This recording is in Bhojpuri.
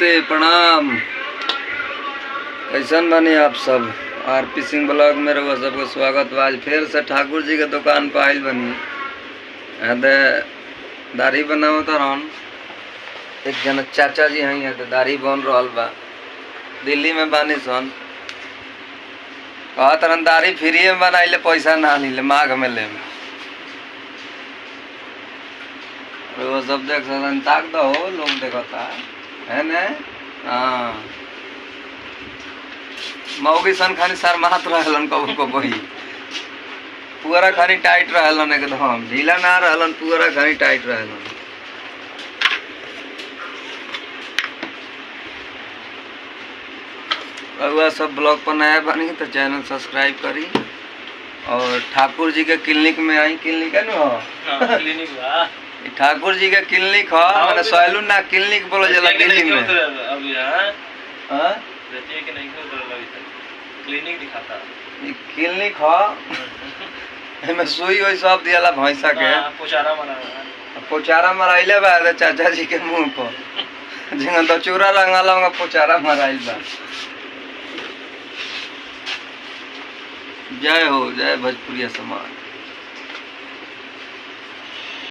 नमस्ते प्रणाम। कैसन बनी आप सब? आरपी सिंह ब्लॉग में रहो सबको स्वागत बा। आज फिर से ठाकुर जी के दुकान पर आयल बनी। दाढ़ी बनाओ तो रन एक जन चाचा जी हैं तो दाढ़ी बन रहा बा। दिल्ली में बानी सन कहा तरन दाढ़ी फ्री में बनाइले पैसा ना लीले माघ में ले वो सब देख सकते ताक दो लोग देखता है ने। हाँ मौगी सन खानी सर मात रहलन कबू को बही पूरा खानी टाइट रहलन एकदम ढीला ना रहलन पूरा खानी टाइट रहलन। अगुआ सब ब्लॉग पर नया बनी तो चैनल सब्सक्राइब करी और ठाकुर जी के क्लिनिक में आई। क्लिनिक है ना क्लिनिक ठाकुर जी के क्लिनिक हो मैंने सैलून ना क्लिनिक बोलो जला दिल्ली में। अभी हां रहती है कि नहीं अभी तक क्लिनिक दिखाता क्लिनिक हो में सुई वही सब दियाला भैंसा के पोचारा मराइले बा चाचा जी के मुंह पर जिंगन तो चूरा रंगाला पोचारा मराइल बा। जय हो जय भोजपुरिया समाज।